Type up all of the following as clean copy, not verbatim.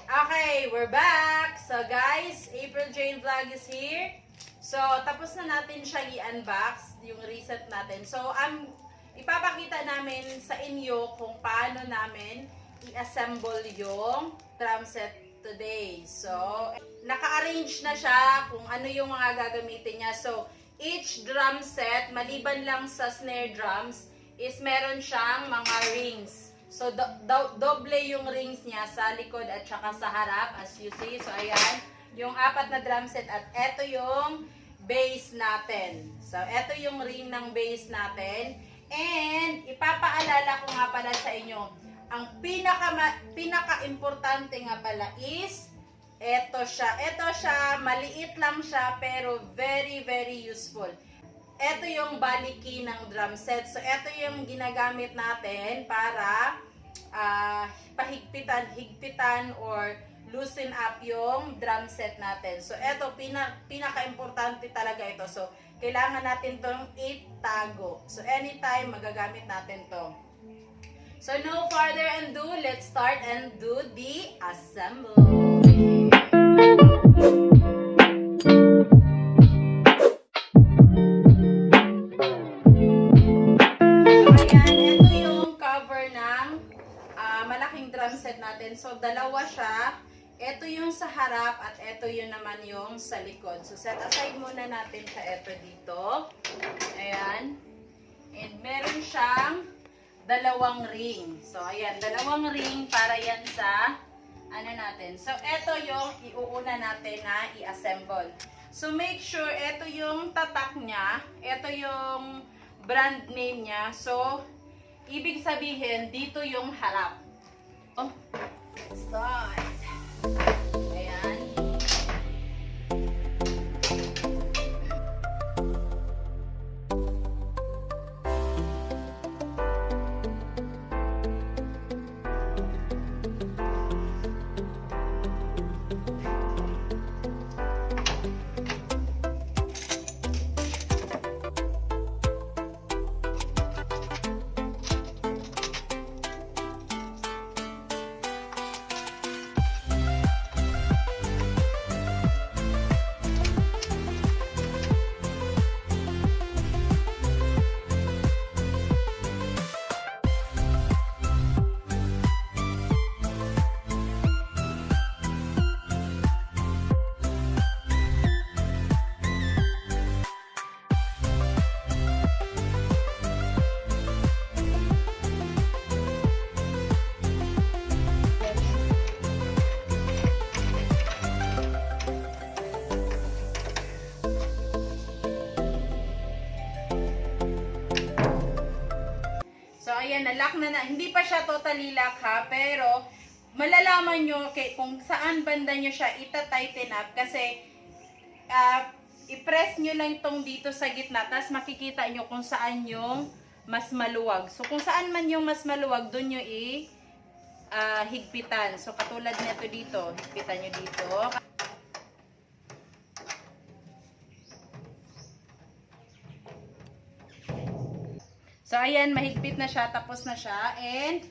Okay, we're back. So guys, April Jane Vlog is here. So tapos na natin siya i-unbox, yung reset natin. So ipapakita namin sa inyo kung paano namin i-assemble yung drum set today. So naka-arrange na siya kung ano yung mga gagamitin niya. So each drum set, maliban lang sa snare drums, is meron siyang mga rings. So, doble yung rings niya sa likod at saka sa harap, as you see. So, ayan, yung 4 na drum set at eto yung bass natin. So, eto yung ring ng bass natin. And, ipapaalala ko nga pala sa inyo, ang pinaka-importante nga pala is, eto siya. Eto siya, maliit lang siya, pero very, very useful. Ito yung baliki ng drum set. So, ito yung ginagamit natin para higpitan or loosen up yung drum set natin. So, ito, pinaka-importante talaga ito. So, kailangan natin itong itago. So, anytime, magagamit natin to. So, no further ado, let's start and do the assembly. Malaking drum set natin. So, dalawa siya. Ito yung sa harap at ito yung naman yung sa likod. So, set aside muna natin siya ito dito. Ayan. And meron siyang dalawang ring. So, ayan. Dalawang ring para yan sa ano natin. So, ito yung iuuna natin na i-assemble. So, make sure ito yung tatak niya. Ito yung brand name niya. So, ibig sabihin, dito yung harap. Oh, start. Ayan. Ayan, na-lock na. Hindi pa siya totally lock ha, pero malalaman nyo kung saan banda nyo siya ita-tighten up kasi i-press nyo lang itong dito sa gitna, tapos makikita nyo kung saan yung mas maluwag. So, kung saan man yung mas maluwag, dun nyo higpitan. So, katulad nito dito, higpitan nyo dito. So, ayan, mahigpit na siya, tapos na siya, and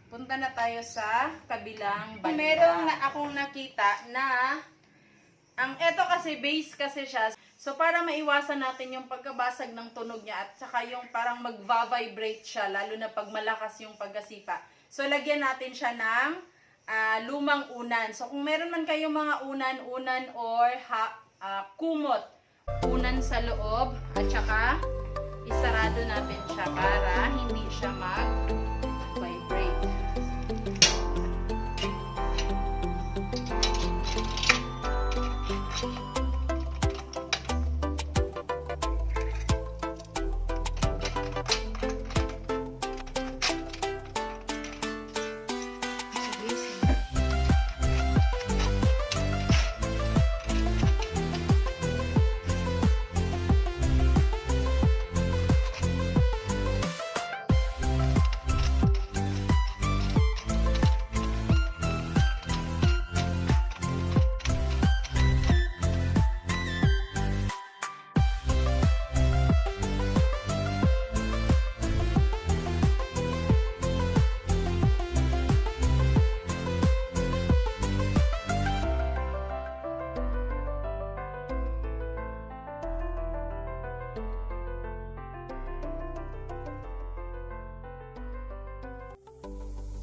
punta na tayo sa kabilang banda. Meron na akong nakita na, eto kasi, bass kasi siya. So, para maiwasan natin yung pagkabasag ng tunog niya, at saka yung parang magva-vibrate siya, lalo na pag malakas yung pagkasipa. So, lagyan natin siya ng lumang unan. So, kung meron man kayong mga unan or kumot, unan sa loob, at saka isarado natin siya para hindi siya mag-vibrate.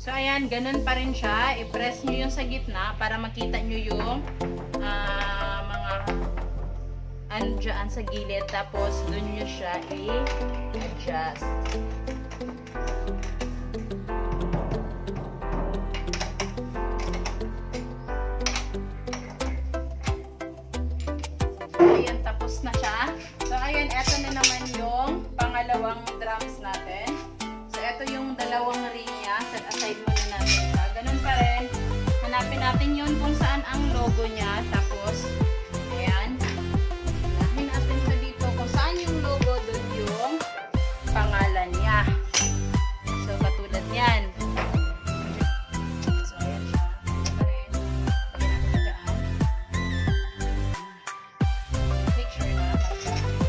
So, ayan, ganun pa rin siya. I-press nyo yung sa gitna para makita nyo yung mga andyan sa gilid. Tapos, dun nyo siya i-adjust. Ayan, tapos na siya. So, ayan, eto na naman yung pangalawang drums natin. So, eto yung dalawang ring niya. Set aside muna natin siya. Ganun pa rin. Hanapin natin yun kung saan ang logo niya. Tapos, ayan. Hanapin natin sa dito kung saan yung logo, dun yung pangalan niya. So, katulad yan. So, ayan siya. Ganun pa rin. Lagyan natin dyan. Make sure na mag-dyan yun.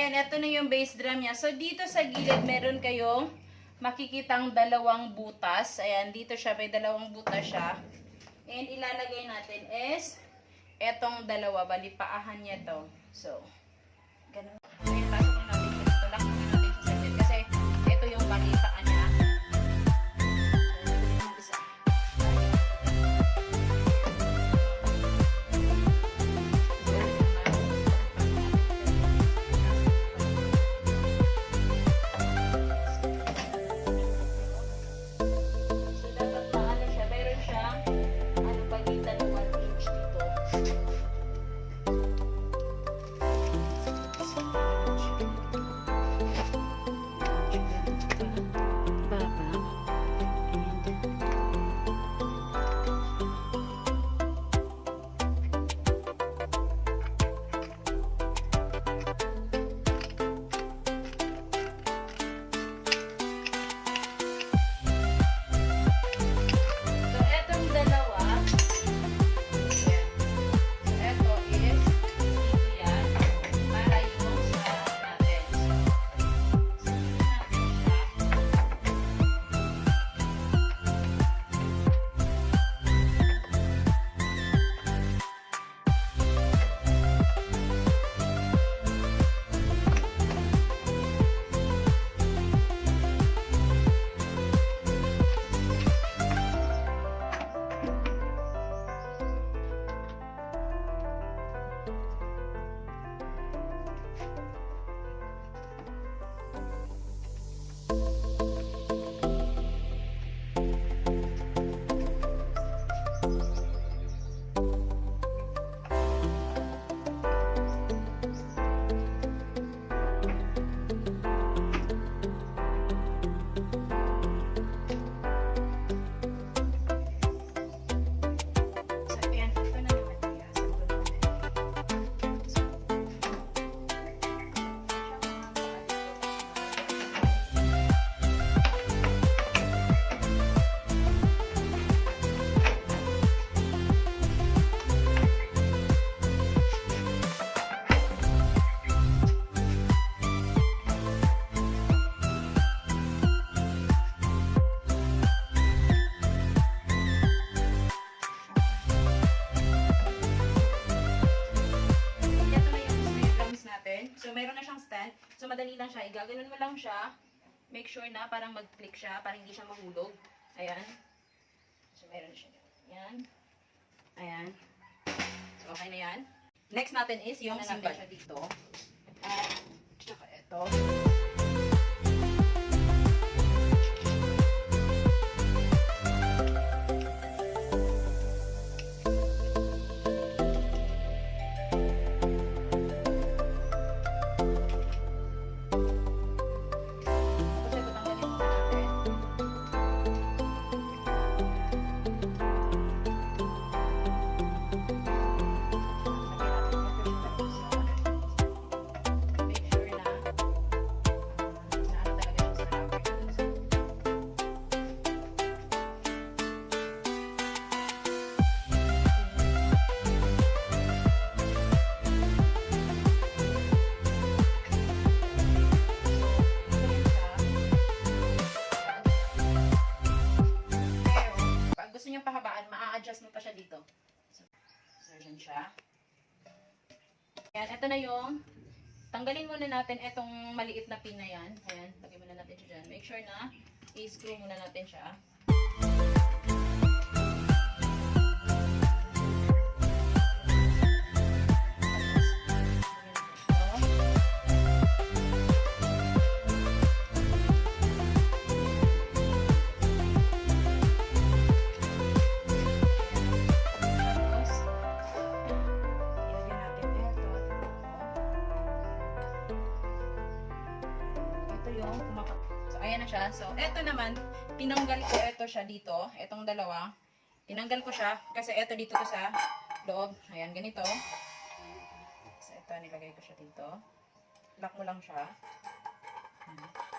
ayan, ito na yung bass drum niya. So, dito sa gilid, meron kayong makikitang dalawang butas. Ayan, dito siya, may dalawang butas siya. And ilalagay natin is etong dalawa, bali paahan niya to. So, ganun. Ayan, pasok na natin siya dito. Lock muna natin siya sa gilid kasi ito yung bali paan niya. So, meron na siyang stand. So, madali lang siya. Igaganon mo lang siya. Make sure na parang mag-click siya para hindi siya mahulog. Ayan. So, meron siya. Ayan. Ayan. So, okay na yan. Next natin is yung single siya dito. At, tsaka ito. Ma-adjust mo pa siya dito. So, dyan siya. Ayan, ito na yung tanggalin muna natin itong maliit na pin na yan. Ayan, lagay muna natin siya dyan. Make sure na i-screw muna natin siya. Ayan na siya. So, eto naman, tinanggal ko ito siya dito. Etong dalawa. Tinanggal ko siya kasi eto dito ko sa loob. Ayan, ganito. So, ito, nilagay ko siya dito. Lock mo lang siya. Ayan.